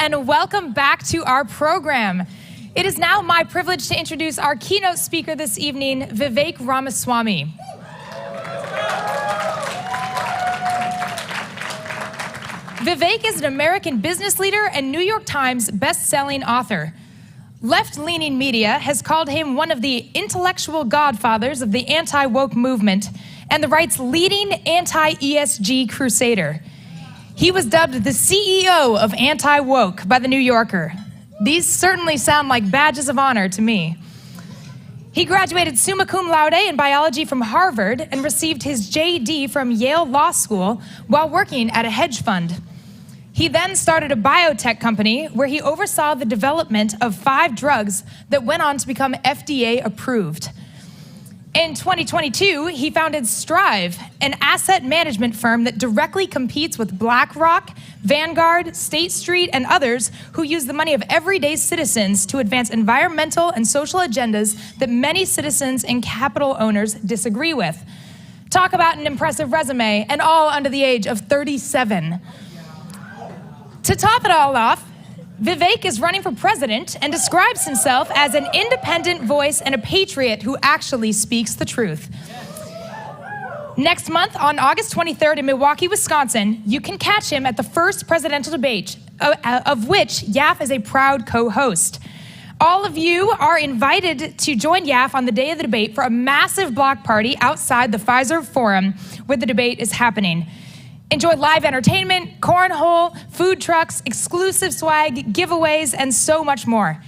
and welcome back to our program. It is now my privilege to introduce our keynote speaker this evening, Vivek Ramaswamy. Vivek is an American business leader and New York Times best-selling author. Left-leaning media has called him one of the intellectual godfathers of the anti-woke movement and the right's leading anti-ESG crusader. He was dubbed the CEO of anti-woke by The New Yorker. These certainly sound like badges of honor to me. He graduated summa cum laude in biology from Harvard and received his JD from Yale Law School while working at a hedge fund. He then started a biotech company where he oversaw the development of 5 drugs that went on to become FDA approved. In 2022, he founded Strive, an asset management firm that directly competes with BlackRock, Vanguard, State Street, and others who use the money of everyday citizens to advance environmental and social agendas that many citizens and capital owners disagree with. Talk about an impressive resume, and all under the age of 37. To top it all off, Vivek is running for president and describes himself as an independent voice and a patriot who actually speaks the truth. Next month, on August 23rd in Milwaukee, Wisconsin, you can catch him at the first presidential debate, of which YAF is a proud co-host. All of you are invited to join YAF on the day of the debate for a massive block party outside the Pfizer Forum where the debate is happening. Enjoy live entertainment, cornhole, food trucks, exclusive swag, giveaways, and so much more.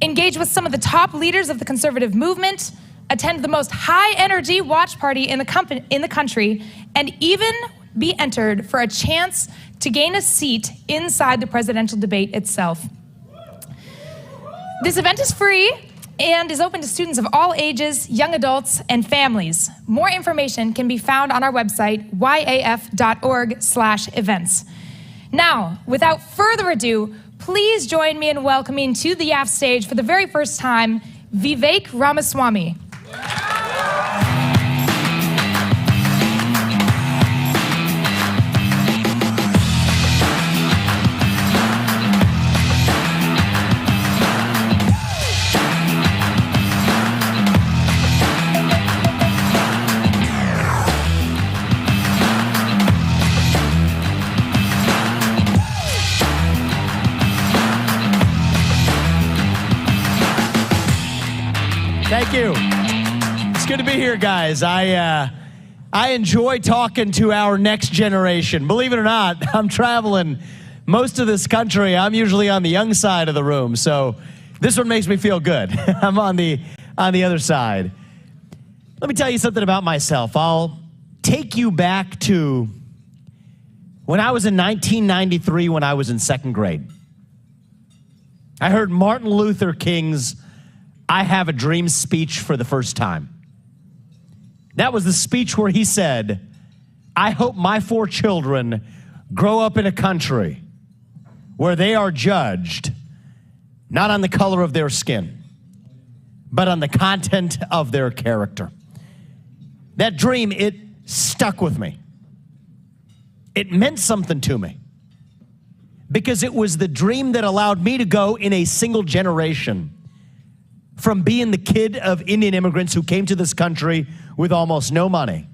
Engage with some of the top leaders of the conservative movement, attend the most high-energy watch party in the country, and even be entered for a chance to gain a seat inside the presidential debate itself. This event is free and is open to students of all ages, young adults, and families. More information can be found on our website, yaf.org/events. Now, without further ado, please join me in welcoming to the YAF stage for the very first time, Vivek Ramaswamy. Thank you. It's good to be here, guys. I enjoy talking to our next generation. Believe it or not, I'm traveling most of this country. I'm usually on the young side of the room, so this one makes me feel good. I'm on the other side. Let me tell you something about myself. I'll take you back to when I was in 1993 when I was in 2nd grade. I heard Martin Luther King's I Have a Dream speech for the first time. That was the speech where he said, I hope my 4 children grow up in a country where they are judged not on the color of their skin, but on the content of their character. That dream, it stuck with me. It meant something to me because it was the dream that allowed me to go in a single generation from being the kid of Indian immigrants who came to this country with almost no money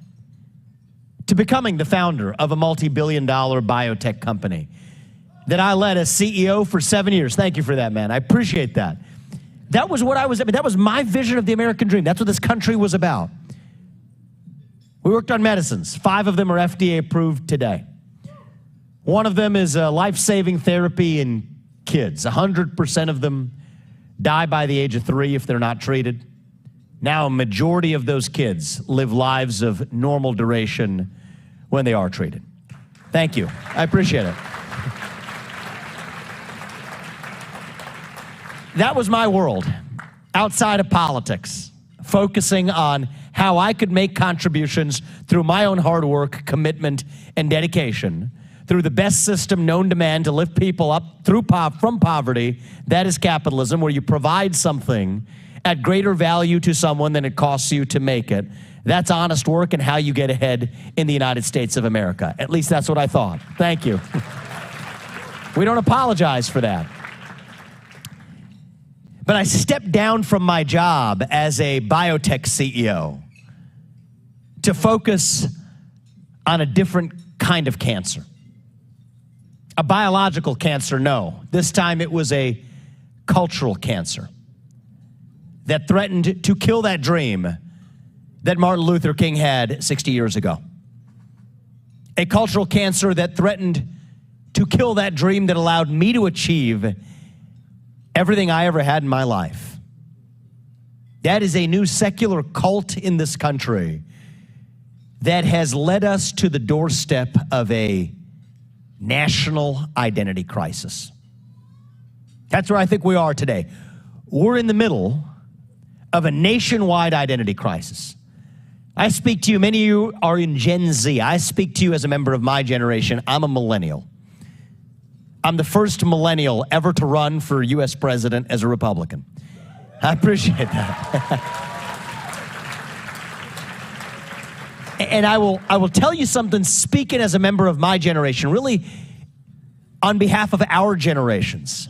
to becoming the founder of a multi-billion-dollar biotech company that I led as CEO for 7 years. Thank you for that, man. I appreciate that. That was that was my vision of the American dream. That's what this country was about. We worked on medicines. 5 of them are FDA approved today. One of them is a life-saving therapy in kids. 100% of them die by the age of 3 if they're not treated. Now, a majority of those kids live lives of normal duration when they are treated. Thank you. I appreciate it. That was my world, outside of politics, focusing on how I could make contributions through my own hard work, commitment, and dedication through the best system known to man to lift people up from poverty. That is capitalism, where you provide something at greater value to someone than it costs you to make it. That's honest work and how you get ahead in the United States of America. At least that's what I thought. Thank you. We don't apologize for that. But I stepped down from my job as a biotech CEO to focus on a different kind of cancer. A biological cancer, no. This time it was a cultural cancer that threatened to kill that dream that Martin Luther King had 60 years ago. A cultural cancer that threatened to kill that dream that allowed me to achieve everything I ever had in my life. That is a new secular cult in this country that has led us to the doorstep of a national identity crisis. That's where I think we are today. We're in the middle of a nationwide identity crisis. I speak to you, many of you are in Gen Z. I speak to you as a member of my generation. I'm a millennial. I'm the first millennial ever to run for U.S. president as a Republican. I appreciate that. And I will tell you something, speaking as a member of my generation, really on behalf of our generations,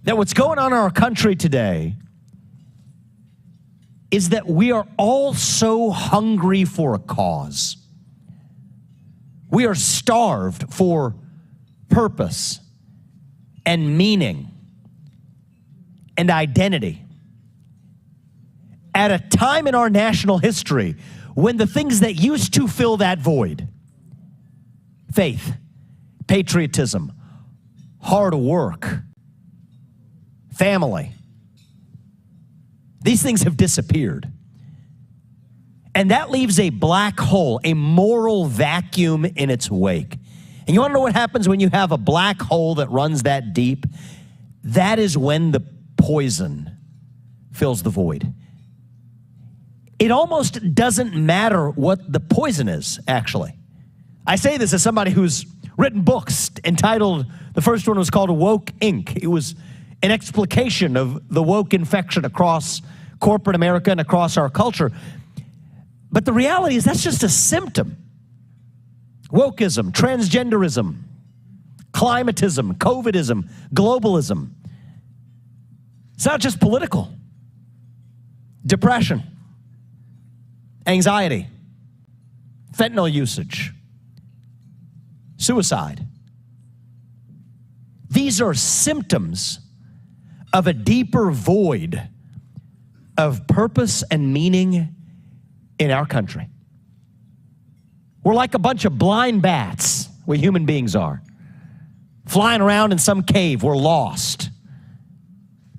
that what's going on in our country today is that we are all so hungry for a cause. We are starved for purpose and meaning and identity at a time in our national history when the things that used to fill that void, faith, patriotism, hard work, family, these things have disappeared. And that leaves a black hole, a moral vacuum in its wake. And you want to know what happens when you have a black hole that runs that deep? That is when the poison fills the void. It almost doesn't matter what the poison is, actually. I say this as somebody who's written books entitled, the first one was called Woke Inc. It was an explication of the woke infection across corporate America and across our culture. But the reality is that's just a symptom. Wokeism, transgenderism, climatism, COVIDism, globalism. It's not just political. Depression, anxiety, fentanyl usage, suicide. These are symptoms of a deeper void of purpose and meaning in our country. We're like a bunch of blind bats, we human beings are, flying around in some cave. We're lost,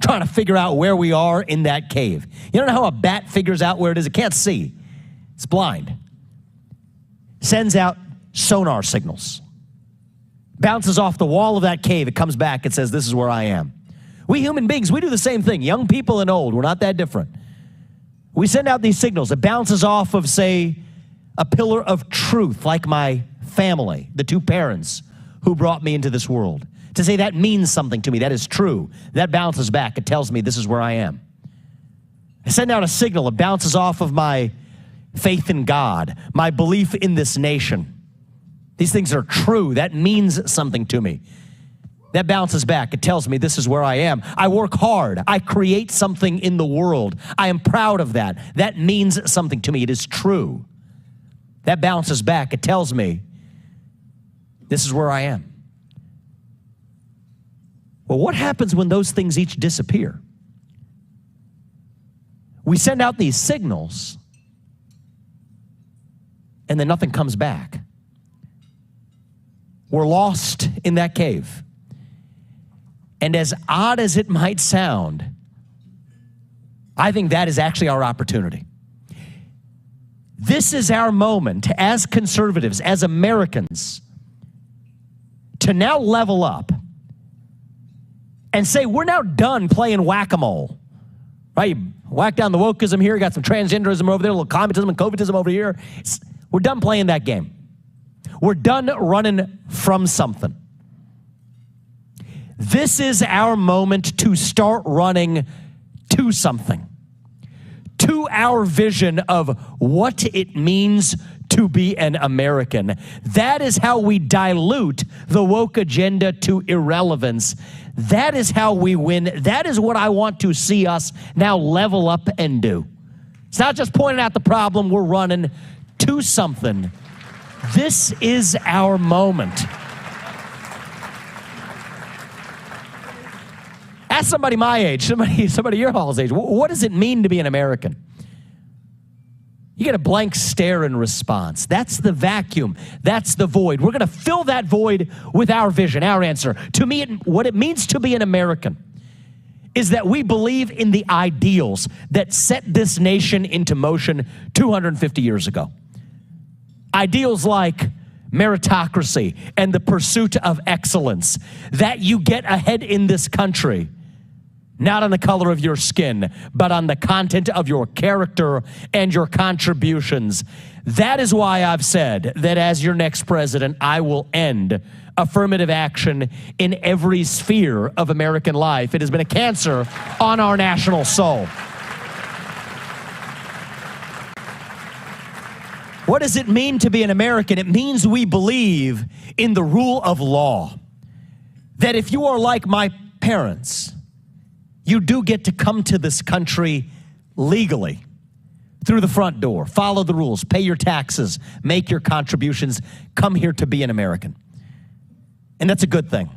trying to figure out where we are in that cave. You don't know how a bat figures out where it is? It can't see. It's blind. Sends out sonar signals. Bounces off the wall of that cave. It comes back. It says, this is where I am. We human beings, we do the same thing. Young people and old, we're not that different. We send out these signals. It bounces off of, say, a pillar of truth, like my family, the two parents who brought me into this world. To say that means something to me, that is true. That bounces back. It tells me this is where I am. I send out a signal. It bounces off of my faith in God, my belief in this nation. These things are true. That means something to me. That bounces back. It tells me this is where I am. I work hard. I create something in the world. I am proud of that. That means something to me. It is true. That bounces back. It tells me this is where I am. Well, what happens when those things each disappear? We send out these signals, and then nothing comes back. We're lost in that cave. And as odd as it might sound, I think that is actually our opportunity. This is our moment as conservatives, as Americans, to now level up and say we're now done playing whack-a-mole. Right? You whack down the wokeism here, you got some transgenderism over there, a little climatism and COVIDism over here. We're done playing that game. We're done running from something. This is our moment to start running to something, to our vision of what it means to be an American. That is how we dilute the woke agenda to irrelevance. That is how we win. That is what I want to see us now level up and do. It's not just pointing out the problem, we're running to something. This is our moment. Ask somebody my age, somebody your all's age, what does it mean to be an American? You get a blank stare in response. That's the vacuum. That's the void. We're going to fill that void with our vision, our answer. To me, what it means to be an American is that we believe in the ideals that set this nation into motion 250 years ago. Ideals like meritocracy and the pursuit of excellence, that you get ahead in this country, not on the color of your skin, but on the content of your character and your contributions. That is why I've said that as your next president, I will end affirmative action in every sphere of American life. It has been a cancer on our national soul. What does it mean to be an American? It means we believe in the rule of law. That if you are like my parents, you do get to come to this country legally through the front door, follow the rules, pay your taxes, make your contributions, come here to be an American. And that's a good thing.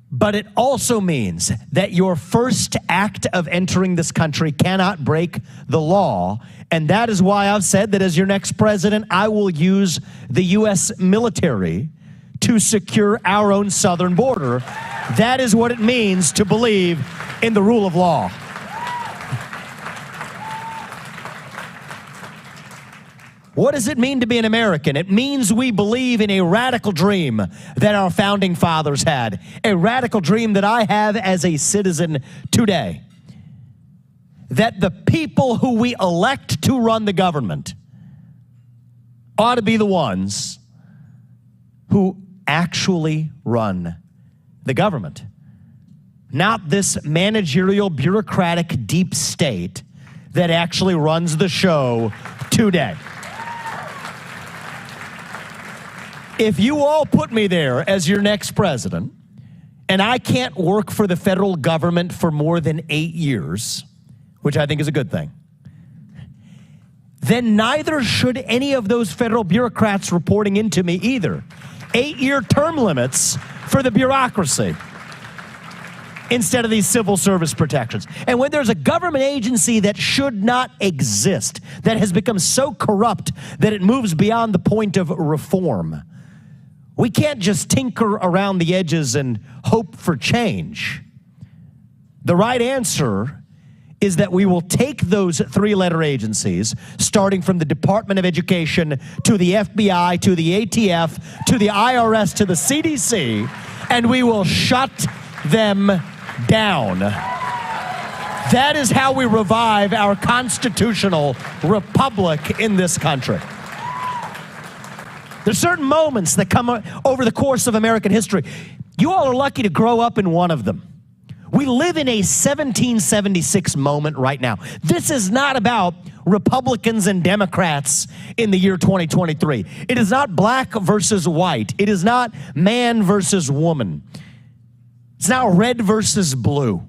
But it also means that your first act of entering this country cannot break the law. And that is why I've said that as your next president, I will use the U.S. military to secure our own southern border. That is what it means to believe in the rule of law. What does it mean to be an American? It means we believe in a radical dream that our founding fathers had, a radical dream that I have as a citizen today, that the people who we elect to run the government ought to be the ones who actually run the government, not this managerial, bureaucratic deep state that actually runs the show today. If you all put me there as your next president, and I can't work for the federal government for more than 8 years, which I think is a good thing, then neither should any of those federal bureaucrats reporting into me either. 8-year term limits for the bureaucracy instead of these civil service protections. And when there's a government agency that should not exist, that has become so corrupt that it moves beyond the point of reform, we can't just tinker around the edges and hope for change. The right answer is that we will take those three-letter agencies, starting from the Department of Education to the FBI, to the ATF, to the IRS, to the CDC, and we will shut them down. That is how we revive our constitutional republic in this country. There's certain moments that come over the course of American history. You all are lucky to grow up in one of them. We live in a 1776 moment right now. This is not about Republicans and Democrats in the year 2023. It is not black versus white. It is not man versus woman. It's not red versus blue.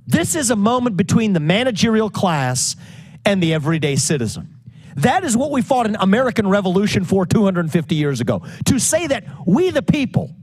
This is a moment between the managerial class and the everyday citizen. That is what we fought an American Revolution for 250 years ago. To say that we the people,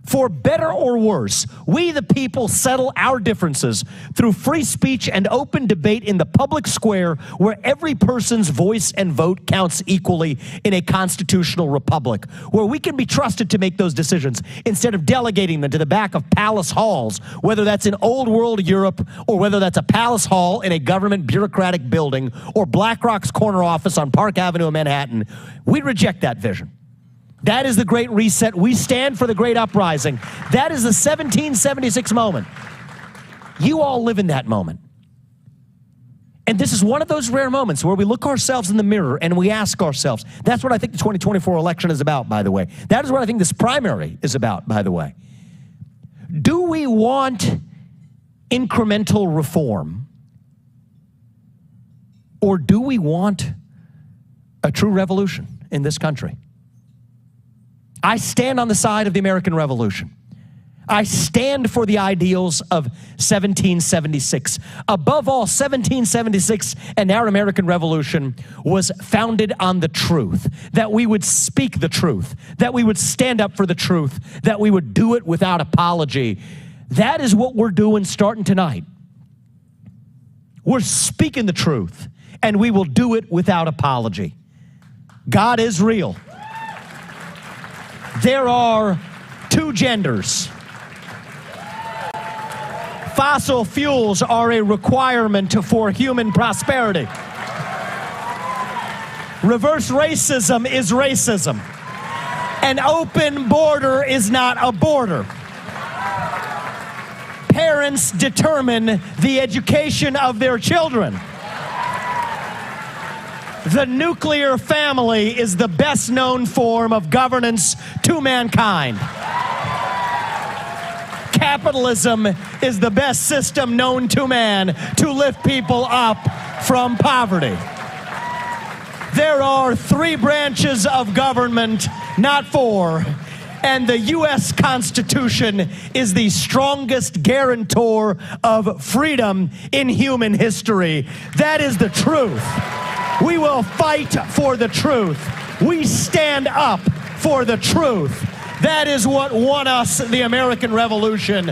for better or worse, we the people settle our differences through free speech and open debate in the public square where every person's voice and vote counts equally in a constitutional republic, where we can be trusted to make those decisions instead of delegating them to the back of palace halls, whether that's in old world Europe or whether that's a palace hall in a government bureaucratic building or BlackRock's corner office on Park Avenue in Manhattan. We reject that vision. That is the Great Reset. We stand for the Great Uprising. That is the 1776 moment. You all live in that moment. And this is one of those rare moments where we look ourselves in the mirror and we ask ourselves, that's what I think the 2024 election is about, by the way. That is what I think this primary is about, by the way. Do we want incremental reform, or do we want a true revolution in this country. I stand on the side of the American Revolution. I stand for the ideals of 1776. Above all, 1776 and our American Revolution was founded on the truth, that we would speak the truth, that we would stand up for the truth, that we would do it without apology. That is what we're doing starting tonight. We're speaking the truth, and we will do it without apology. God is real. There are two genders. Fossil fuels are a requirement for human prosperity. Reverse racism is racism. An open border is not a border. Parents determine the education of their children. The nuclear family is the best known form of governance to mankind. Capitalism is the best system known to man to lift people up from poverty. There are 3 branches of government, not 4, and the U.S. Constitution is the strongest guarantor of freedom in human history. That is the truth. We will fight for the truth. We stand up for the truth. That is what won us the American Revolution.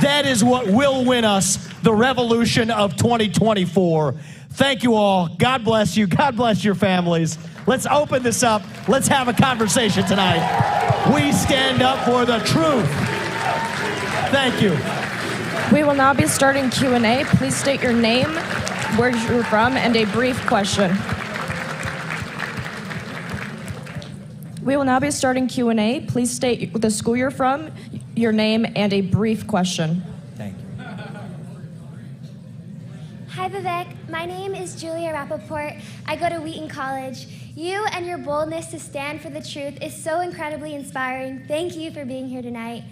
That is what will win us the revolution of 2024. Thank you all. God bless you. God bless your families. Let's open this up. Let's have a conversation tonight. We stand up for the truth. Thank you. We will now be starting Q&A. Please state your name, where you're from, and a brief question. We will now be starting Q&A. Please state the school you're from, your name, and a brief question. Thank you. Hi, Vivek. My name is Julia Rappaport. I go to Wheaton College. You and your boldness to stand for the truth is so incredibly inspiring. Thank you for being here tonight.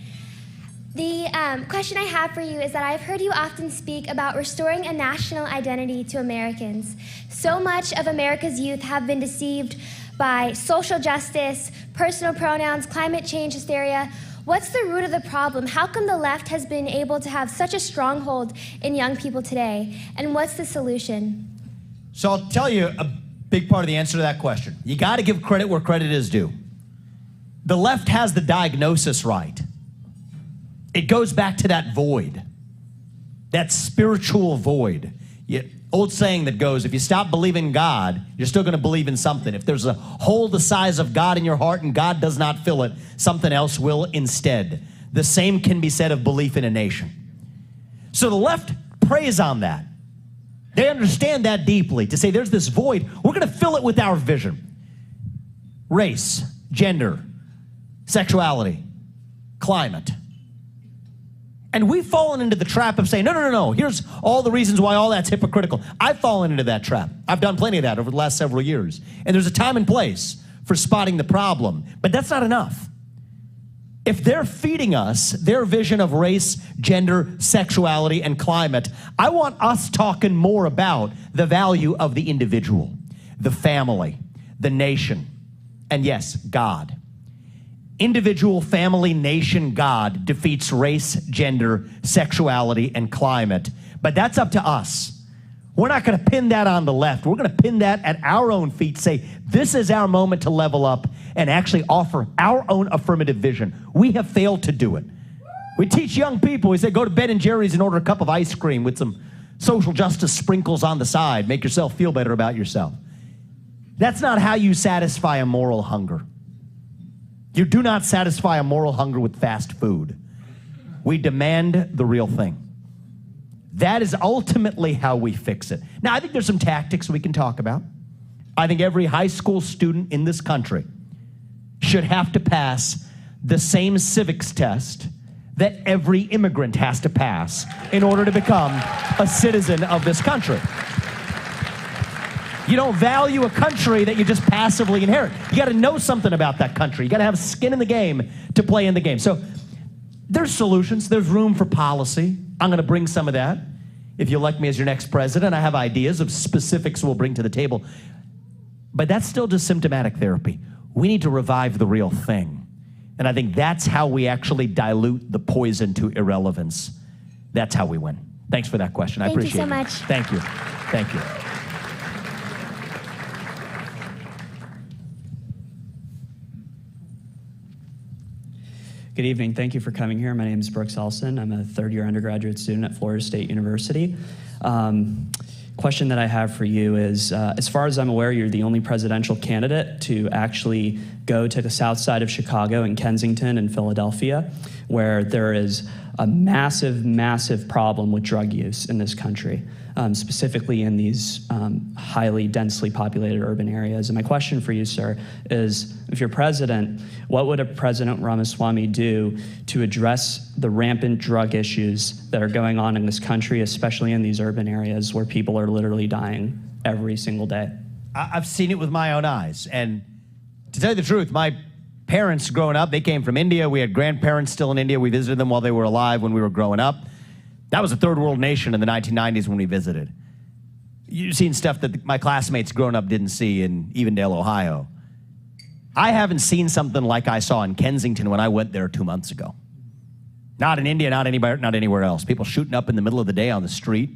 The question I have for you is that I've heard you often speak about restoring a national identity to Americans. So much of America's youth have been deceived by social justice, personal pronouns, climate change hysteria. What's the root of the problem? How come the left has been able to have such a stronghold in young people today? And what's the solution? So I'll tell you a big part of the answer to that question. You got to give credit where credit is due. The left has the diagnosis right. It goes back to that void, that spiritual void. Old saying that goes, if you stop believing God, you're still going to believe in something. If there's a hole the size of God in your heart and God does not fill it, something else will instead. The same can be said of belief in a nation. So the left preys on that. They understand that deeply, to say there's this void. We're going to fill it with our vision. Race, gender, sexuality, climate. And we've fallen into the trap of saying, no, here's all the reasons why all that's hypocritical. I've fallen into that trap. I've done plenty of that over the last several years. And there's a time and place for spotting the problem, but that's not enough. If they're feeding us their vision of race, gender, sexuality, and climate, I want us talking more about the value of the individual, the family, the nation, and yes, God. Individual, family, nation, God defeats race, gender, sexuality, and climate. But that's up to us. We're not going to pin that on the left. We're going to pin that at our own feet, say, this is our moment to level up and actually offer our own affirmative vision. We have failed to do it. We teach young people, we say, go to Ben and Jerry's and order a cup of ice cream with some social justice sprinkles on the side. Make yourself feel better about yourself. That's not how you satisfy a moral hunger. You do not satisfy a moral hunger with fast food. We demand the real thing. That is ultimately how we fix it. Now, I think there's some tactics we can talk about. I think every high school student in this country should have to pass the same civics test that every immigrant has to pass in order to become a citizen of this country. You don't value a country that you just passively inherit. You got to know something about that country. You got to have skin in the game to play in the game. So there's solutions. There's room for policy. I'm going to bring some of that. If you elect me as your next president, I have ideas of specifics we'll bring to the table. But that's still just symptomatic therapy. We need to revive the real thing. And I think that's how we actually dilute the poison to irrelevance. That's how we win. Thanks for that question. I appreciate it. Thank you so much. Thank you. Thank you. Good evening. Thank you for coming here. My name is Brooks Elson. I'm a third-year undergraduate student at Florida State University. Question that I have for you is, as far as I'm aware, you're the only presidential candidate to actually go to the south side of Chicago in Kensington and Philadelphia, where there is a massive, massive problem with drug use in this country, specifically in these highly densely populated urban areas. And my question for you, sir, is if you're president, what would a President Ramaswamy do to address the rampant drug issues that are going on in this country, especially in these urban areas where people are literally dying every single day? I've seen it with my own eyes. And to tell you the truth, my parents growing up, they came from India. We had grandparents still in India. We visited them while they were alive when we were growing up. That was a third world nation in the 1990s when we visited. You've seen stuff that my classmates growing up didn't see in Evendale, Ohio. I haven't seen something like I saw in Kensington when I went there 2 months ago. Not in India, not anywhere else. People shooting up in the middle of the day on the street.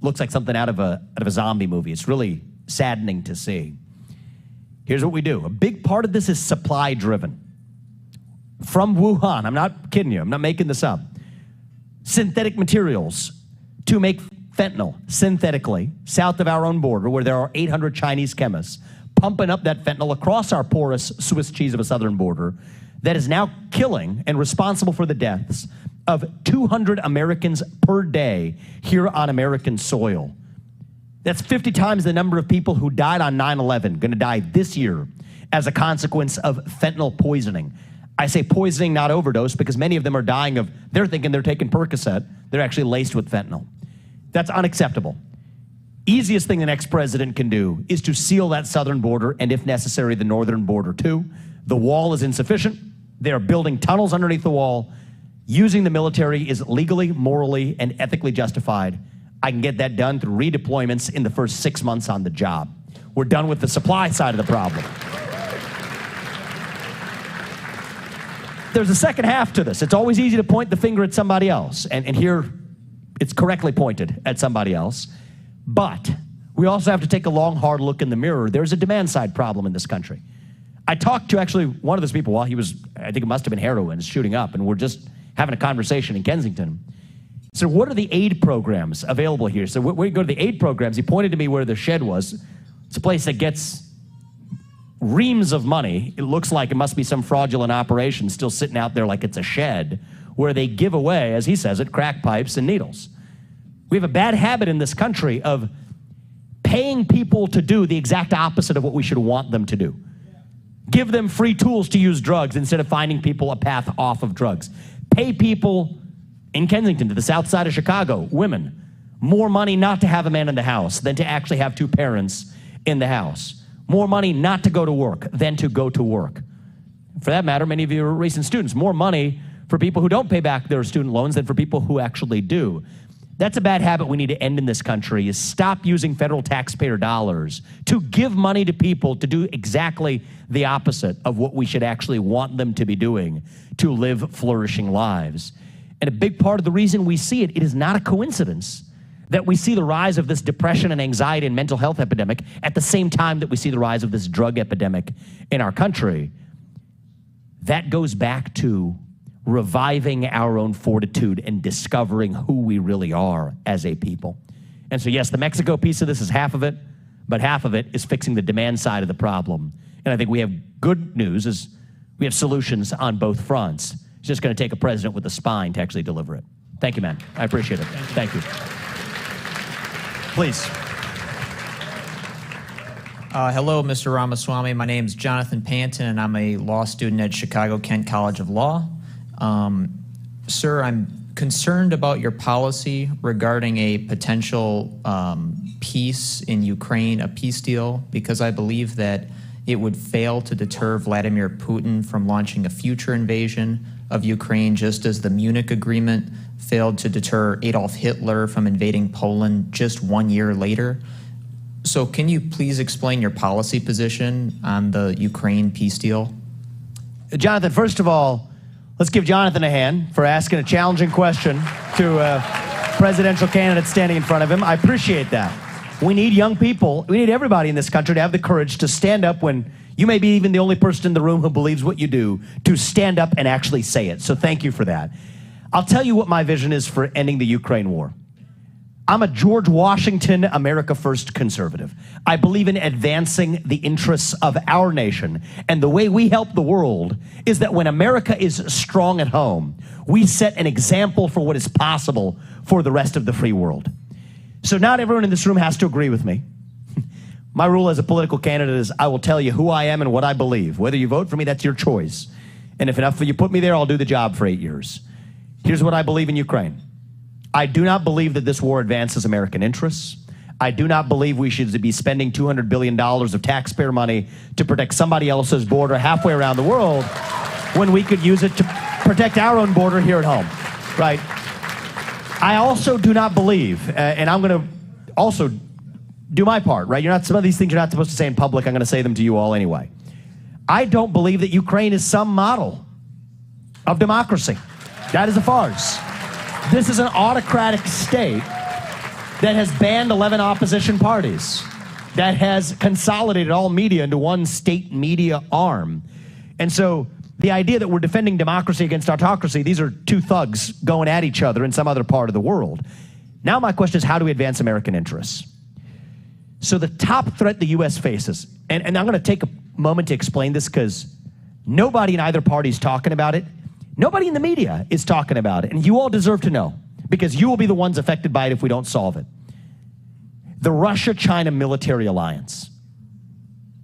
Looks like something out of a zombie movie. It's really saddening to see. Here's what we do. A big part of this is supply driven. From Wuhan, I'm not kidding you, I'm not making this up. Synthetic materials to make fentanyl synthetically south of our own border, where there are 800 Chinese chemists pumping up that fentanyl across our porous Swiss cheese of a southern border that is now killing and responsible for the deaths of 200 Americans per day here on American soil. That's 50 times the number of people who died on 9/11, going to die this year as a consequence of fentanyl poisoning. I say poisoning, not overdose, because many of them are dying of, they're thinking they're taking Percocet. They're actually laced with fentanyl. That's unacceptable. Easiest thing the next president can do is to seal that southern border and, if necessary, the northern border too. The wall is insufficient. They're building tunnels underneath the wall. Using the military is legally, morally, and ethically justified. I can get that done through redeployments in the first 6 months on the job. We're done with the supply side of the problem. There's a second half to this. It's always easy to point the finger at somebody else, and here it's correctly pointed at somebody else. But we also have to take a long, hard look in the mirror. There's a demand side problem in this country. I talked to actually one of those people while he was, I think it must have been heroin, shooting up, and we're just having a conversation in Kensington. So what are the aid programs available here? So when we go to the aid programs, he pointed to me where the shed was. It's a place that gets reams of money. It looks like it must be some fraudulent operation still sitting out there like it's a shed, where they give away, as he says it, crack pipes and needles. We have a bad habit in this country of paying people to do the exact opposite of what we should want them to do. Give them free tools to use drugs instead of finding people a path off of drugs. Pay people in Kensington, to the south side of Chicago, women, more money not to have a man in the house than to actually have two parents in the house. More money not to go to work than to go to work. For that matter, many of you are recent students. More money for people who don't pay back their student loans than for people who actually do. That's a bad habit we need to end in this country, is stop using federal taxpayer dollars to give money to people to do exactly the opposite of what we should actually want them to be doing to live flourishing lives. And a big part of the reason we see it, it is not a coincidence that we see the rise of this depression and anxiety and mental health epidemic at the same time that we see the rise of this drug epidemic in our country. That goes back to reviving our own fortitude and discovering who we really are as a people. And so yes, the Mexico piece of this is half of it, but half of it is fixing the demand side of the problem. And I think we have good news, is we have solutions on both fronts. It's just going to take a president with a spine to actually deliver it. Thank you, man. I appreciate it. Thank you. Please. Hello, Mr. Ramaswamy. My name is Jonathan Panton, and I'm a law student at Chicago-Kent College of Law. Sir, I'm concerned about your policy regarding a potential peace in Ukraine, a peace deal, because I believe that it would fail to deter Vladimir Putin from launching a future invasion of Ukraine, just as the Munich Agreement failed to deter Adolf Hitler from invading Poland just 1 year later. So can you please explain your policy position on the Ukraine peace deal? Jonathan, first of all, let's give Jonathan a hand for asking a challenging question to a presidential candidate standing in front of him. I appreciate that. We need young people, we need everybody in this country to have the courage to stand up when you may be even the only person in the room who believes what you do, to stand up and actually say it. So thank you for that. I'll tell you what my vision is for ending the Ukraine war. I'm a George Washington, America First conservative. I believe in advancing the interests of our nation. And the way we help the world is that when America is strong at home, we set an example for what is possible for the rest of the free world. So not everyone in this room has to agree with me. My rule as a political candidate is I will tell you who I am and what I believe. Whether you vote for me, that's your choice. And if enough of you put me there, I'll do the job for 8 years. Here's what I believe in Ukraine. I do not believe that this war advances American interests. I do not believe we should be spending $200 billion of taxpayer money to protect somebody else's border halfway around the world when we could use it to protect our own border here at home, right? I also do not believe, and I'm going to also do my part, right? Some of these things you're not supposed to say in public. I'm going to say them to you all anyway. I don't believe that Ukraine is some model of democracy. That is a farce. This is an autocratic state that has banned 11 opposition parties, that has consolidated all media into one state media arm. And so the idea that we're defending democracy against autocracy, these are two thugs going at each other in some other part of the world. Now my question is, how do we advance American interests? So the top threat the U.S. faces, and I'm going to take a moment to explain this because nobody in either party is talking about it. Nobody in the media is talking about it, and you all deserve to know because you will be the ones affected by it if we don't solve it. The Russia-China military alliance.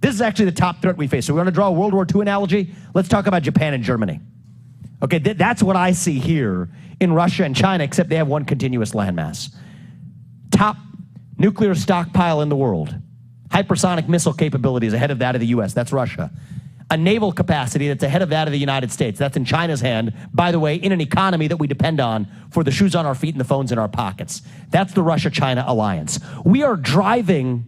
This is actually the top threat we face. So we want to draw a World War II analogy. Let's talk about Japan and Germany. Okay, that's what I see here in Russia and China, except they have one continuous landmass. Top nuclear stockpile in the world. Hypersonic missile capabilities ahead of that of the U.S. That's Russia. A naval capacity that's ahead of that of the United States. That's in China's hand, by the way, in an economy that we depend on for the shoes on our feet and the phones in our pockets. That's the Russia-China alliance. We are driving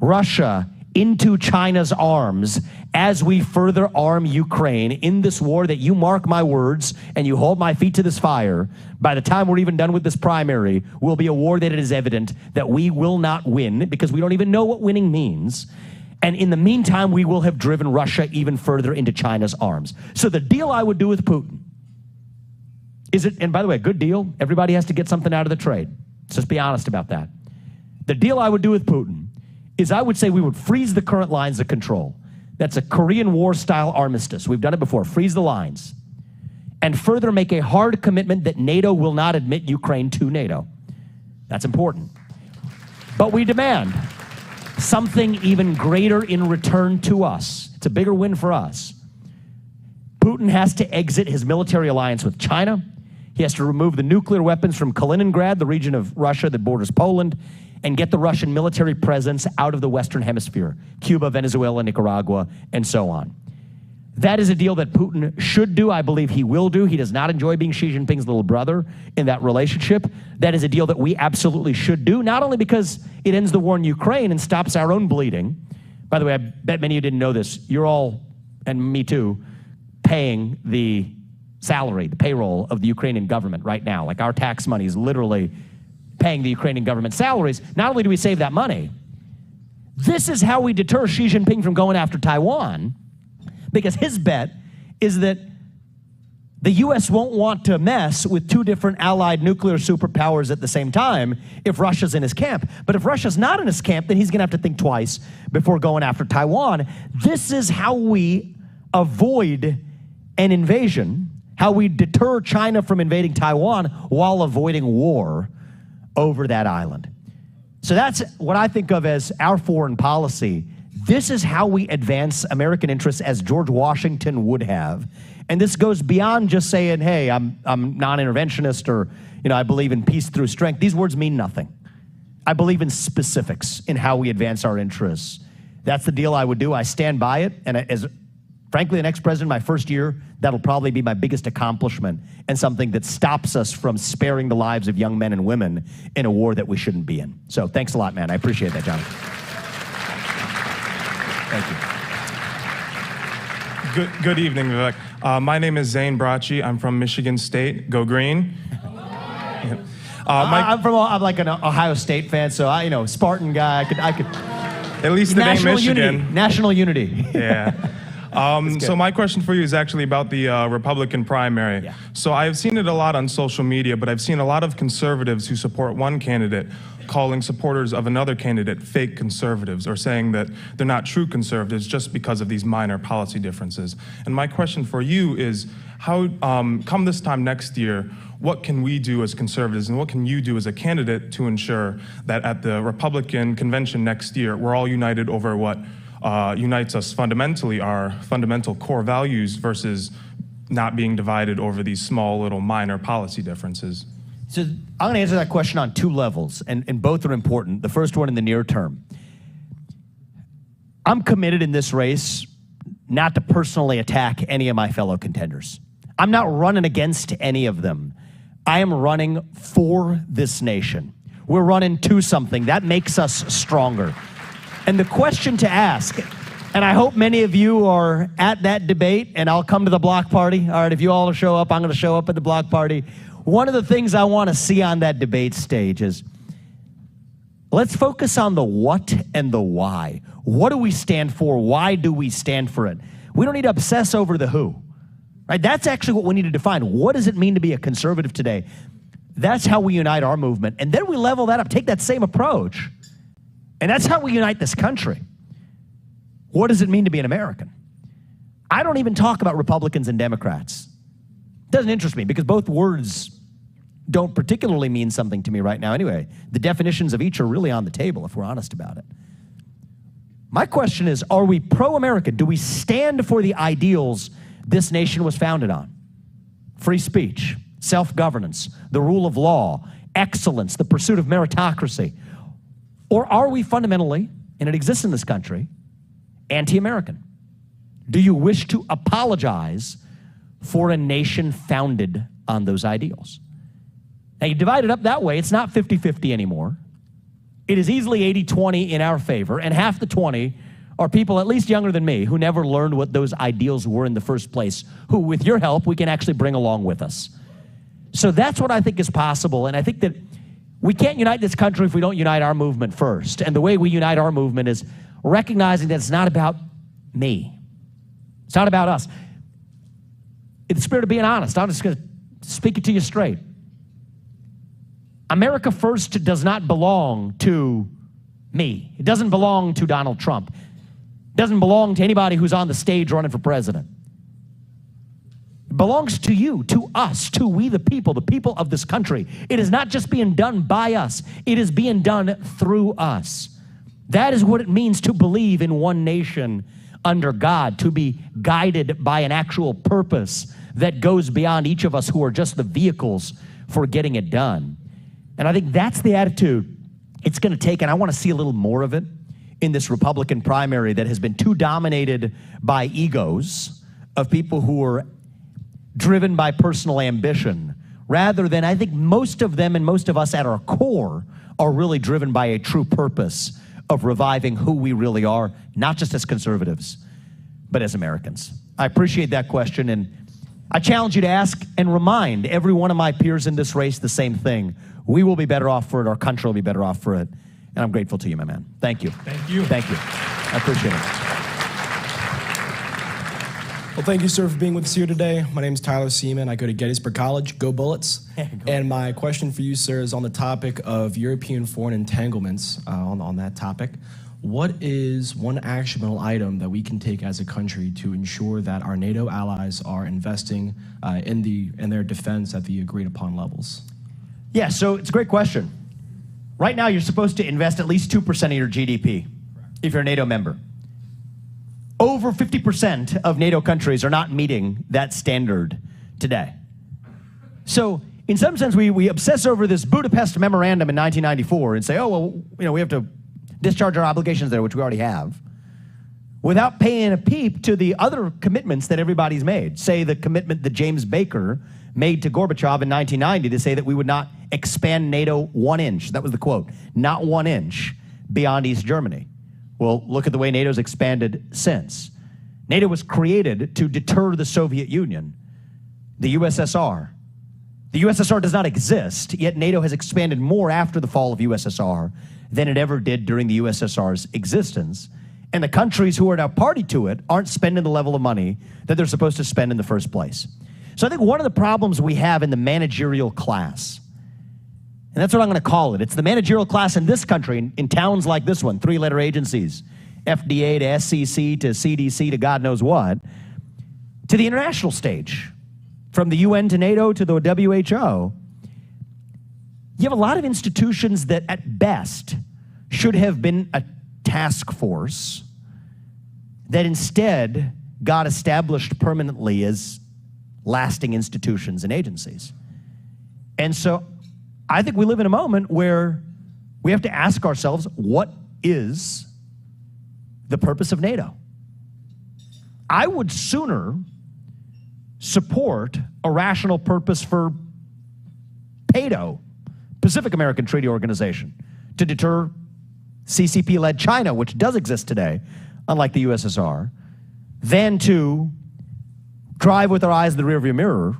Russia into China's arms as we further arm Ukraine in this war that, you mark my words and you hold my feet to this fire, by the time we're even done with this primary, will be a war that it is evident that we will not win because we don't even know what winning means. And in the meantime, we will have driven Russia even further into China's arms. So the deal I would do with Putin is it, and by the way, a good deal, everybody has to get something out of the trade. Let's just be honest about that. The deal I would do with Putin is I would say we would freeze the current lines of control. That's a Korean War-style armistice. We've done it before. Freeze the lines. And further make a hard commitment that NATO will not admit Ukraine to NATO. That's important. But we demand something even greater in return to us. It's a bigger win for us. Putin has to exit his military alliance with China. He has to remove the nuclear weapons from Kaliningrad, the region of Russia that borders Poland, and get the Russian military presence out of the Western Hemisphere, Cuba, Venezuela, Nicaragua, and so on. That is a deal that Putin should do. I believe he will do. He does not enjoy being Xi Jinping's little brother in that relationship. That is a deal that we absolutely should do, not only because it ends the war in Ukraine and stops our own bleeding. By the way, I bet many of you didn't know this. You're all, and me too, paying the salary, the payroll of the Ukrainian government right now. Like our tax money is literally paying the Ukrainian government salaries. Not only do we save that money, this is how we deter Xi Jinping from going after Taiwan, because his bet is that the U.S. won't want to mess with two different allied nuclear superpowers at the same time if Russia's in his camp. But if Russia's not in his camp, then he's going to have to think twice before going after Taiwan. This is how we avoid an invasion, how we deter China from invading Taiwan while avoiding war over that island. So that's what I think of as our foreign policy. This is how we advance American interests as George Washington would have. And this goes beyond just saying, hey, I'm non-interventionist, or I believe in peace through strength. These words mean nothing. I believe in specifics in how we advance our interests. That's the deal I would do. I stand by it. And frankly, the next president, my first year, that'll probably be my biggest accomplishment and something that stops us from sparing the lives of young men and women in a war that we shouldn't be in. So thanks a lot, man. I appreciate that, Jonathan. Thank you. Good evening, Vivek. My name is Zane Bracci. I'm from Michigan State. Go Green. I'm like an Ohio State fan, so Spartan guy. I could. At least the name Michigan. Unity. National unity. Yeah. So my question for you is actually about the Republican primary. Yeah. So I've seen it a lot on social media, but I've seen a lot of conservatives who support one candidate calling supporters of another candidate fake conservatives, or saying that they're not true conservatives just because of these minor policy differences. And my question for you is, how, come this time next year, what can we do as conservatives and what can you do as a candidate to ensure that at the Republican convention next year, we're all united over what unites us fundamentally, our fundamental core values, versus not being divided over these small little minor policy differences? So I'm going to answer that question on two levels, and both are important. The first one in the near term. I'm committed in this race not to personally attack any of my fellow contenders. I'm not running against any of them. I am running for this nation. We're running to something. That makes us stronger. And the question to ask, and I hope many of you are at that debate, and I'll come to the block party. All right, if you all show up, I'm going to show up at the block party. One of the things I want to see on that debate stage is, let's focus on the what and the why. What do we stand for? Why do we stand for it? We don't need to obsess over the who. Right? That's actually what we need to define. What does it mean to be a conservative today? That's how we unite our movement. And then we level that up, take that same approach, and that's how we unite this country. What does it mean to be an American? I don't even talk about Republicans and Democrats. It doesn't interest me because both words don't particularly mean something to me right now anyway. The definitions of each are really on the table if we're honest about it. My question is, are we pro-American? Do we stand for the ideals this nation was founded on? Free speech, self-governance, the rule of law, excellence, the pursuit of meritocracy. Or are we fundamentally, and it exists in this country, anti-American? Do you wish to apologize for a nation founded on those ideals? Now, you divide it up that way, it's not 50-50 anymore. It is easily 80-20 in our favor, and half the 20 are people at least younger than me who never learned what those ideals were in the first place, who, with your help, we can actually bring along with us. So that's what I think is possible, and I think that we can't unite this country if we don't unite our movement first. And the way we unite our movement is recognizing that it's not about me. It's not about us. In the spirit of being honest, I'm just going to speak it to you straight. America First does not belong to me. It doesn't belong to Donald Trump. It doesn't belong to anybody who's on the stage running for president. It belongs to you, to us, to we the people of this country. It is not just being done by us. It is being done through us. That is what it means to believe in one nation under God, to be guided by an actual purpose that goes beyond each of us who are just the vehicles for getting it done. And I think that's the attitude it's going to take, and I want to see a little more of it in this Republican primary that has been too dominated by egos of people who are driven by personal ambition, rather than, I think most of them and most of us at our core are really driven by a true purpose of reviving who we really are, not just as conservatives, but as Americans. I appreciate that question, and I challenge you to ask and remind every one of my peers in this race the same thing. We will be better off for it. Our country will be better off for it. And I'm grateful to you, my man. Thank you. Thank you. Thank you. I appreciate it. Well, thank you, sir, for being with us here today. My name is Tyler Seaman. I go to Gettysburg College. Go Bullets. And my question for you, sir, is on the topic of European foreign entanglements, on that topic. What is one actionable item that we can take as a country to ensure that our NATO allies are investing in their defense at the agreed upon levels? Yeah, so it's a great question. Right now, you're supposed to invest at least 2% of your GDP if you're a NATO member. Over 50% of NATO countries are not meeting that standard today. So in some sense, we obsess over this Budapest Memorandum in 1994 and say, oh, well, we have to discharge our obligations there, which we already have. without paying a peep to the other commitments that everybody's made. Say the commitment that James Baker made to Gorbachev in 1990 to say that we would not expand NATO 1 inch. That was the quote, not 1 inch beyond East Germany. Well, look at the way NATO's expanded since. NATO was created to deter the Soviet Union, the USSR. The USSR does not exist, yet NATO has expanded more after the fall of USSR than it ever did during the USSR's existence. And the countries who are now party to it aren't spending the level of money that they're supposed to spend in the first place. So I think one of the problems we have in the managerial class, and that's what I'm going to call it, it's the managerial class in this country, in towns like this one, 3-letter agencies, FDA to SEC to CDC to God knows what, to the international stage, from the UN to NATO to the WHO. You have a lot of institutions that at best should have been a task force that instead got established permanently as lasting institutions and agencies. And so I think we live in a moment where we have to ask ourselves, what is the purpose of NATO? I would sooner support a rational purpose for PATO, Pacific American Treaty Organization, to deter CCP-led China, which does exist today, unlike the USSR, than to drive with our eyes in the rearview mirror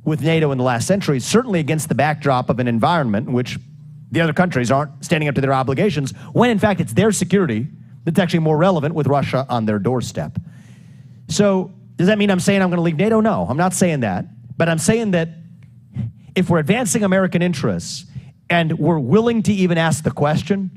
with NATO in the last century, certainly against the backdrop of an environment in which the other countries aren't standing up to their obligations, when in fact it's their security that's actually more relevant with Russia on their doorstep. So does that mean I'm saying I'm going to leave NATO? No, I'm not saying that. But I'm saying that if we're advancing American interests and we're willing to even ask the question,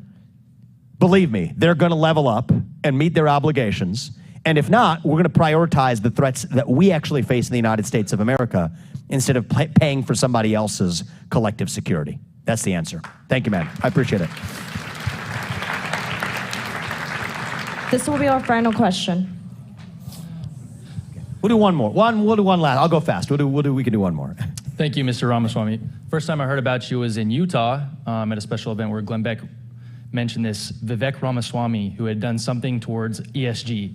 believe me, they're going to level up and meet their obligations. And if not, we're going to prioritize the threats that we actually face in the United States of America instead of paying for somebody else's collective security. That's the answer. Thank you, man. I appreciate it. This will be our final question. We'll do one more. We'll do one last. I'll go fast. We can do one more. Thank you, Mr. Ramaswamy. First time I heard about you was in Utah at a special event where Glenn Beck mentioned this Vivek Ramaswamy, who had done something towards ESG.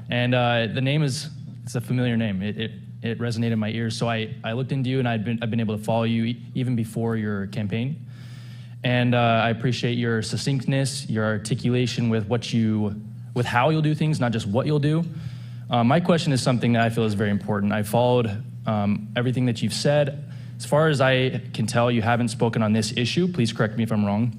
And the name it's a familiar name. It resonated in my ears. So I looked into you, and I've been able to follow you even before your campaign. And I appreciate your succinctness, your articulation with how you'll do things, not just what you'll do. My question is something that I feel is very important. I followed everything that you've said. As far as I can tell, you haven't spoken on this issue. Please correct me if I'm wrong.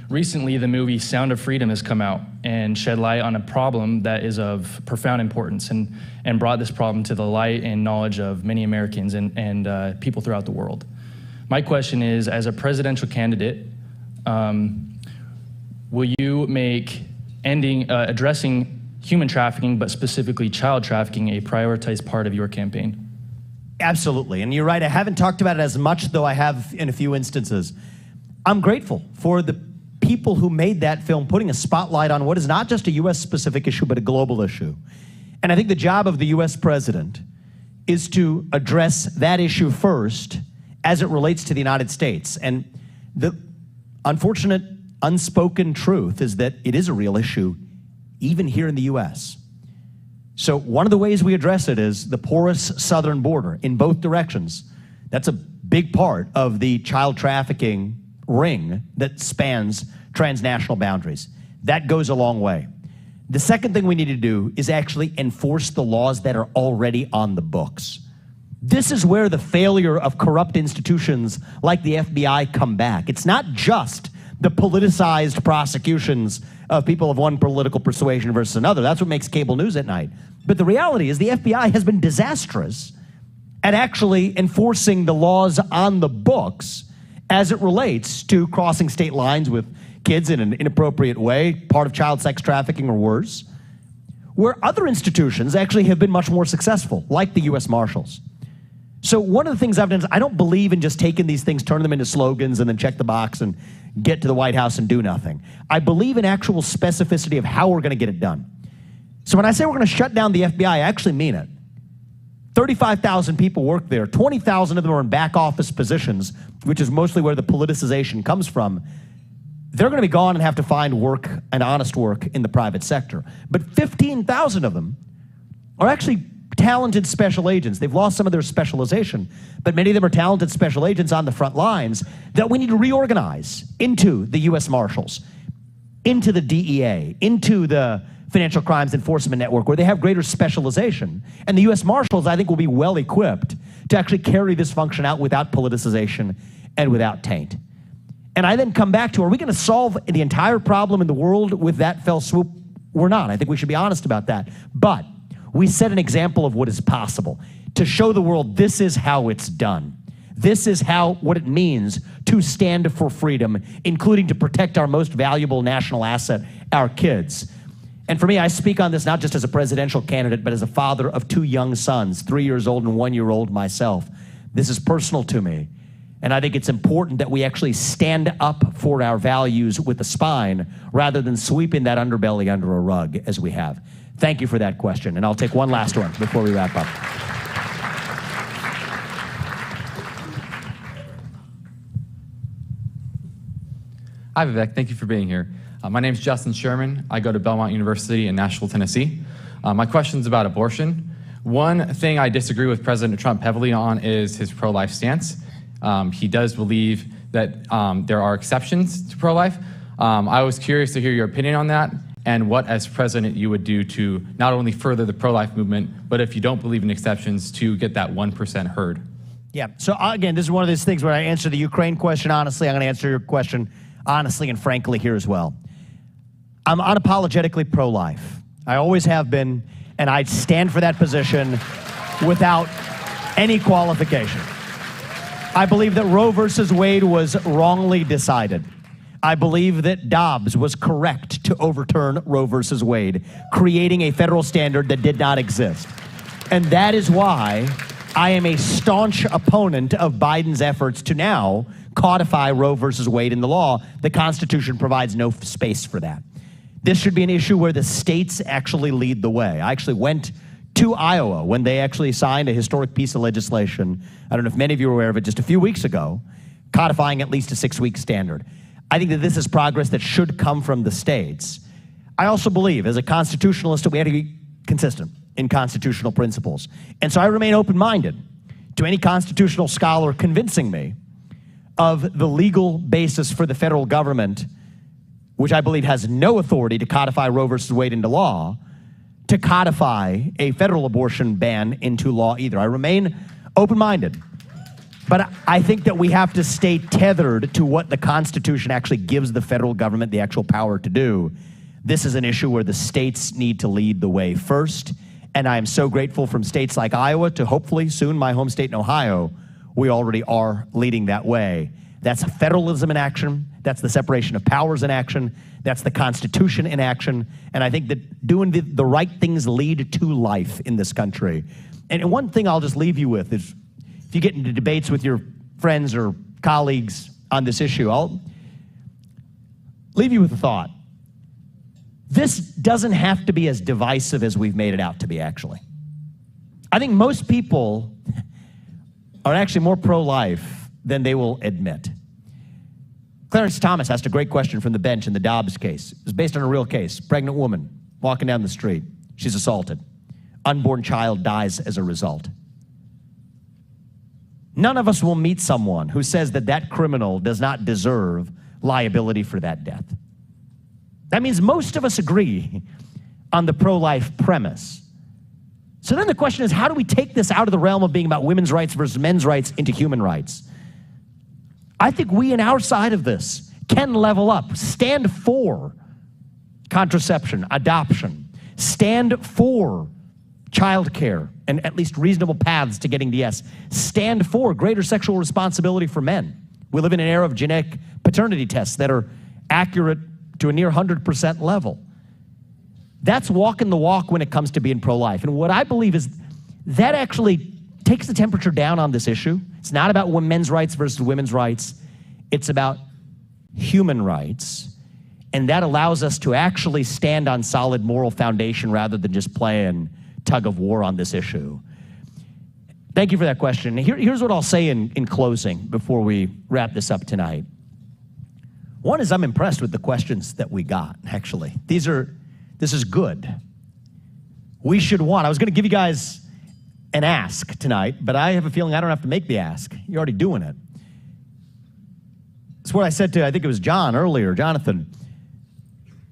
Recently, the movie Sound of Freedom has come out and shed light on a problem that is of profound importance and brought this problem to the light and knowledge of many Americans and people throughout the world. My question is, as a presidential candidate, will you make addressing human trafficking, but specifically child trafficking, a prioritized part of your campaign? Absolutely, and you're right, I haven't talked about it as much, though I have in a few instances. I'm grateful for the people who made that film, putting a spotlight on what is not just a U.S.-specific issue, but a global issue. And I think the job of the U.S. president is to address that issue first as it relates to the United States. And the unfortunate, unspoken truth is that it is a real issue, even here in the U.S. So one of the ways we address it is the porous southern border in both directions. That's a big part of the child trafficking ring that spans transnational boundaries. That goes a long way. The second thing we need to do is actually enforce the laws that are already on the books. This is where the failure of corrupt institutions like the FBI come back. It's not just the politicized prosecutions of people of one political persuasion versus another. That's what makes cable news at night. But the reality is the FBI has been disastrous at actually enforcing the laws on the books as it relates to crossing state lines with kids in an inappropriate way, part of child sex trafficking or worse, where other institutions actually have been much more successful, like the U.S. Marshals. So one of the things I've done is I don't believe in just taking these things, turning them into slogans, and then check the box and get to the White House and do nothing. I believe in actual specificity of how we're going to get it done. So when I say we're going to shut down the FBI, I actually mean it. 35,000 people work there. 20,000 of them are in back office positions, which is mostly where the politicization comes from. They're going to be gone and have to find work and honest work in the private sector. But 15,000 of them are actually talented special agents. They've lost some of their specialization, but many of them are talented special agents on the front lines that we need to reorganize into the U.S. Marshals, into the DEA, into the Financial Crimes Enforcement Network, where they have greater specialization. And the U.S. Marshals, I think, will be well equipped to actually carry this function out without politicization and without taint. And I then come back to, are we going to solve the entire problem in the world with that fell swoop? We're not. I think we should be honest about that. But we set an example of what is possible to show the world this is how it's done. This is what it means to stand for freedom, including to protect our most valuable national asset, our kids. And for me, I speak on this not just as a presidential candidate, but as a father of 2 young sons, 3 years old and 1 year old myself. This is personal to me. And I think it's important that we actually stand up for our values with the spine rather than sweeping that underbelly under a rug as we have. Thank you for that question. And I'll take one last one before we wrap up. Hi, Vivek. Thank you for being here. My name is Justin Sherman. I go to Belmont University in Nashville, Tennessee. My question is about abortion. One thing I disagree with President Trump heavily on is his pro-life stance. He does believe that there are exceptions to pro-life. I was curious to hear your opinion on that and what, as president, you would do to not only further the pro-life movement, but if you don't believe in exceptions, to get that 1% heard. Yeah, so again, this is one of those things where I answer the Ukraine question honestly. I'm going to answer your question honestly and frankly here as well. I'm unapologetically pro-life. I always have been, and I stand for that position without any qualification. I believe that Roe versus Wade was wrongly decided. I believe that Dobbs was correct to overturn Roe versus Wade, creating a federal standard that did not exist. And that is why I am a staunch opponent of Biden's efforts to now codify Roe versus Wade in the law. The Constitution provides no space for that. This should be an issue where the states actually lead the way. I actually went to Iowa when they actually signed a historic piece of legislation. I don't know if many of you are aware of it, just a few weeks ago, codifying at least a 6-week standard. I think that this is progress that should come from the states. I also believe, as a constitutionalist, that we have to be consistent in constitutional principles. And so I remain open-minded to any constitutional scholar convincing me of the legal basis for the federal government, which I believe has no authority to codify Roe versus Wade into law, to codify a federal abortion ban into law either. I remain open-minded, but I think that we have to stay tethered to what the Constitution actually gives the federal government the actual power to do. This is an issue where the states need to lead the way first, and I am so grateful from states like Iowa to hopefully soon my home state in Ohio, we already are leading that way. That's federalism in action. That's the separation of powers in action. That's the Constitution in action. And I think that doing the right things lead to life in this country. And one thing I'll just leave you with is, if you get into debates with your friends or colleagues on this issue, I'll leave you with a thought. This doesn't have to be as divisive as we've made it out to be, actually. I think most people are actually more pro-life than they will admit. Clarence Thomas asked a great question from the bench in the Dobbs case. It was based on a real case. Pregnant woman walking down the street. She's assaulted. Unborn child dies as a result. None of us will meet someone who says that that criminal does not deserve liability for that death. That means most of us agree on the pro-life premise. So then the question is, how do we take this out of the realm of being about women's rights versus men's rights into human rights? I think we in our side of this can level up, stand for contraception, adoption, stand for childcare and at least reasonable paths to getting to yes, stand for greater sexual responsibility for men. We live in an era of genetic paternity tests that are accurate to a near 100% level. That's walking the walk when it comes to being pro-life. And what I believe is that actually takes the temperature down on this issue. It's not about men's rights versus women's rights. It's about human rights. And that allows us to actually stand on solid moral foundation rather than just playing tug of war on this issue. Thank you for that question. Here's what I'll say in closing before we wrap this up tonight. One is I'm impressed with the questions that we got, actually. This is good. We should want. I was going to give you guys an ask tonight, but I have a feeling I don't have to make the ask. You're already doing it. It's what I said to, I think it was John earlier, Jonathan.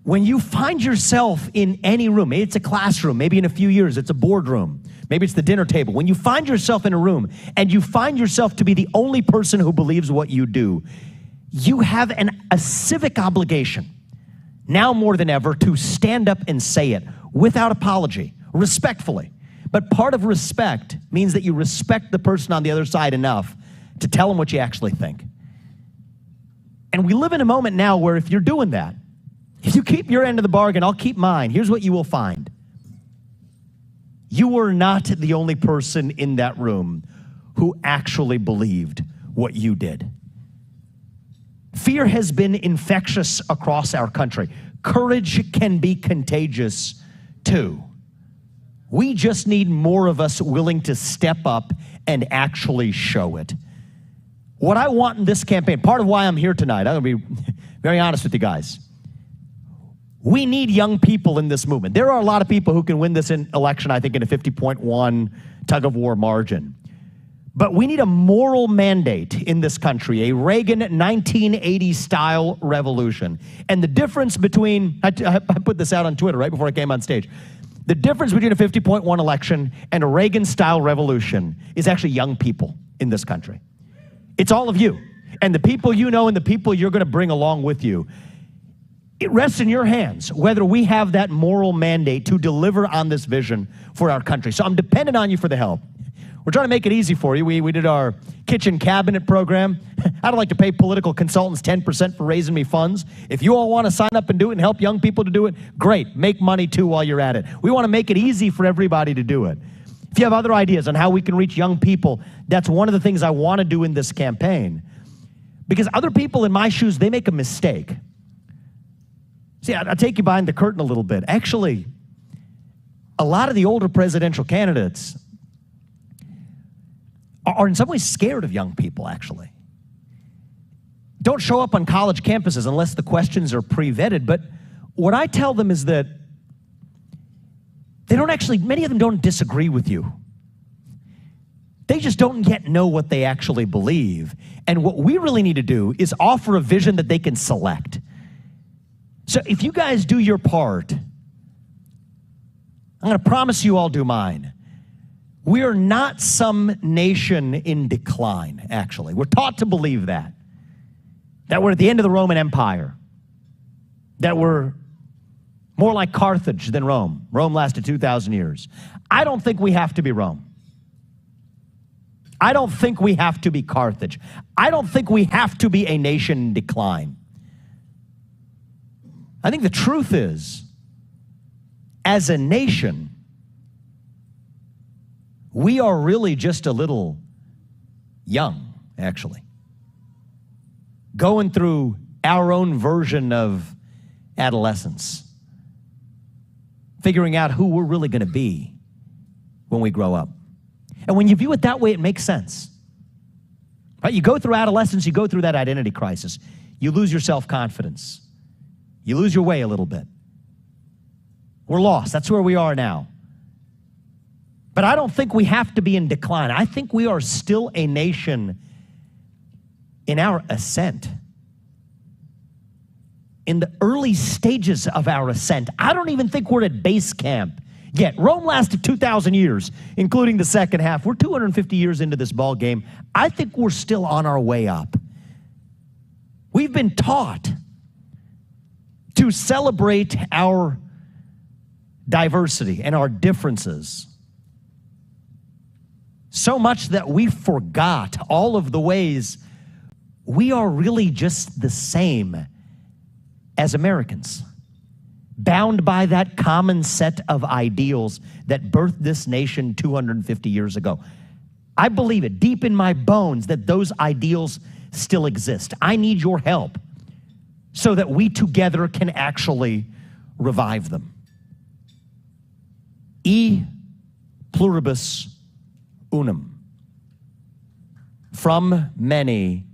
When you find yourself in any room, maybe it's a classroom, maybe in a few years it's a boardroom, maybe it's the dinner table. When you find yourself in a room and you find yourself to be the only person who believes what you do, you have a civic obligation, now more than ever, to stand up and say it without apology, respectfully. But part of respect means that you respect the person on the other side enough to tell them what you actually think. And we live in a moment now where if you're doing that, if you keep your end of the bargain, I'll keep mine. Here's what you will find. You were not the only person in that room who actually believed what you did. Fear has been infectious across our country. Courage can be contagious too. We just need more of us willing to step up and actually show it. What I want in this campaign, part of why I'm here tonight, I'm going to be very honest with you guys. We need young people in this movement. There are a lot of people who can win this election, I think, in a 50.1 tug-of-war margin. But we need a moral mandate in this country, a Reagan 1980-style revolution. And the difference between, I put this out on Twitter right before I came on stage, the difference between a 50.1 election and a Reagan-style revolution is actually young people in this country. It's all of you, and the people you know and the people you're going to bring along with you. It rests in your hands whether we have that moral mandate to deliver on this vision for our country. So I'm dependent on you for the help. We're trying to make it easy for you. We did our kitchen cabinet program. I don't like to pay political consultants 10% for raising me funds. If you all want to sign up and do it and help young people to do it, great. Make money too while you're at it. We want to make it easy for everybody to do it. If you have other ideas on how we can reach young people, that's one of the things I want to do in this campaign. Because other people in my shoes, they make a mistake. See, I'll take you behind the curtain a little bit. Actually, a lot of the older presidential candidates are in some ways scared of young people, actually. Don't show up on college campuses unless the questions are pre-vetted. But what I tell them is that they don't actually, many of them don't disagree with you. They just don't yet know what they actually believe. And what we really need to do is offer a vision that they can select. So if you guys do your part, I'm going to promise you I'll do mine. We are not some nation in decline, actually. We're taught to believe that we're at the end of the Roman Empire, that we're more like Carthage than Rome. Rome lasted 2,000 years. I don't think we have to be Rome. I don't think we have to be Carthage. I don't think we have to be a nation in decline. I think the truth is, as a nation, we are really just a little young, actually. Going through our own version of adolescence. Figuring out who we're really going to be when we grow up. And when you view it that way, it makes sense. Right? You go through adolescence, you go through that identity crisis. You lose your self-confidence. You lose your way a little bit. We're lost. That's where we are now. But I don't think we have to be in decline. I think we are still a nation in our ascent. In the early stages of our ascent. I don't even think we're at base camp yet. Rome lasted 2,000 years, including the second half. We're 250 years into this ball game. I think we're still on our way up. We've been taught to celebrate our diversity and our differences so much that we forgot all of the ways we are really just the same as Americans, bound by that common set of ideals that birthed this nation 250 years ago. I believe it deep in my bones that those ideals still exist. I need your help so that we together can actually revive them. E pluribus unum. From many,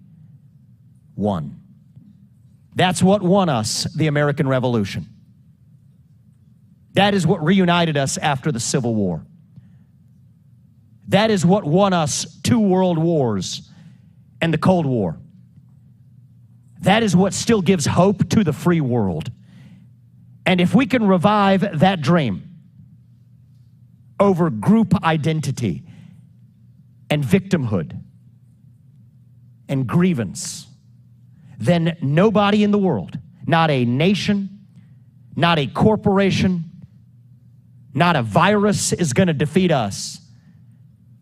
one. That's what won us the American Revolution. That is what reunited us after the Civil War. That is what won us 2 world wars and the Cold War. That is what still gives hope to the free world. And if we can revive that dream over group identity and victimhood and grievance, then nobody in the world, not a nation, not a corporation, not a virus is going to defeat us.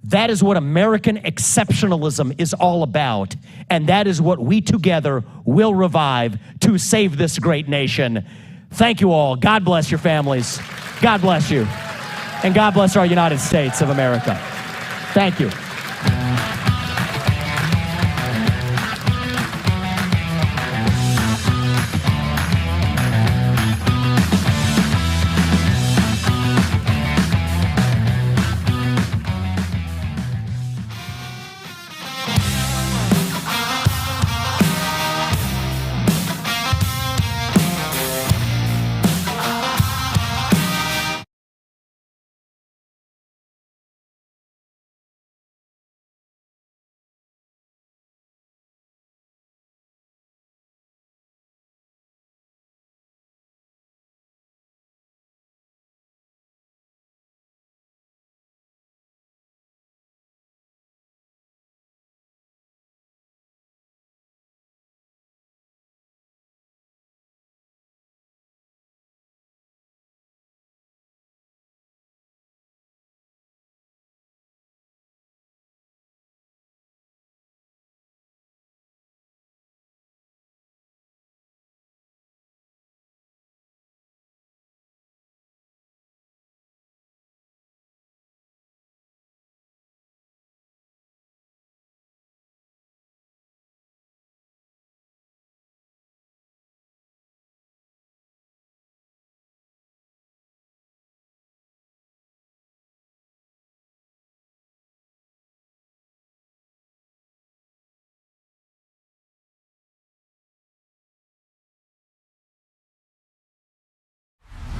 That is what American exceptionalism is all about, and that is what we together will revive to save this great nation. Thank you all. God bless your families. God bless you. And God bless our United States of America. Thank you.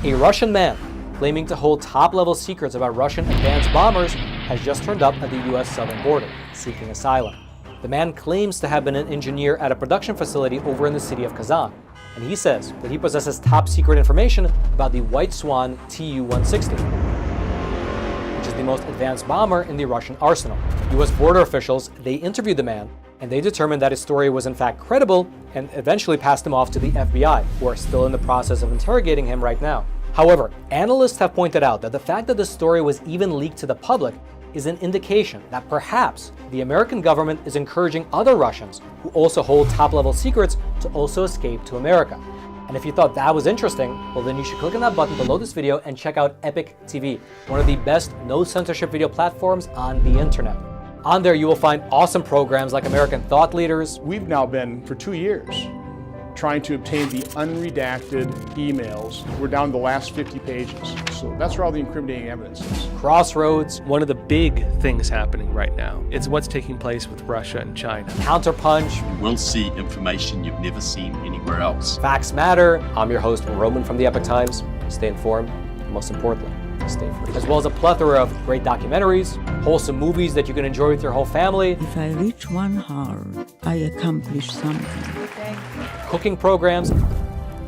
A Russian man claiming to hold top-level secrets about Russian advanced bombers has just turned up at the U.S. southern border, seeking asylum. The man claims to have been an engineer at a production facility over in the city of Kazan, and he says that he possesses top-secret information about the White Swan Tu-160, which is the most advanced bomber in the Russian arsenal. U.S. border officials, they interviewed the man, and they determined that his story was in fact credible and eventually passed him off to the FBI, who are still in the process of interrogating him right now. However, analysts have pointed out that the fact that the story was even leaked to the public is an indication that perhaps the American government is encouraging other Russians who also hold top-level secrets to also escape to America. And if you thought that was interesting, well then you should click on that button below this video and check out Epic TV, one of the best no-censorship video platforms on the internet. On there you will find awesome programs like American Thought Leaders. We've now been, for 2 years, trying to obtain the unredacted emails. We're down to the last 50 pages. So that's where all the incriminating evidence is. Crossroads. One of the big things happening right now is what's taking place with Russia and China. Counterpunch. You will see information you've never seen anywhere else. Facts Matter. I'm your host, Roman from the Epic Times. Stay informed, and most importantly, stay free. As well as a plethora of great documentaries, wholesome movies that you can enjoy with your whole family. If I reach 1 heart, I accomplish something. Cooking programs,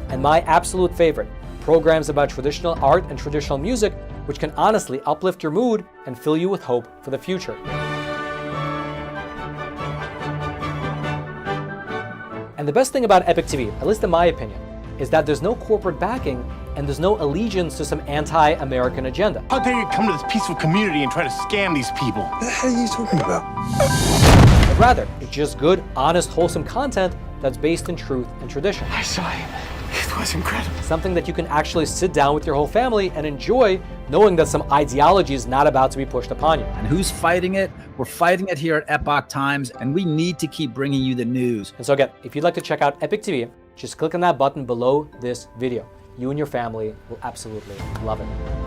and my absolute favorite, programs about traditional art and traditional music, which can honestly uplift your mood and fill you with hope for the future. And the best thing about Epic TV, at least in my opinion, is that there's no corporate backing and there's no allegiance to some anti-American agenda. How dare you come to this peaceful community and try to scam these people? What the hell are you talking about? But rather, it's just good, honest, wholesome content that's based in truth and tradition. I saw him. It was incredible. Something that you can actually sit down with your whole family and enjoy, knowing that some ideology is not about to be pushed upon you. And who's fighting it? We're fighting it here at Epoch Times, and we need to keep bringing you the news. And so again, if you'd like to check out Epic TV, just click on that button below this video. You and your family will absolutely love it.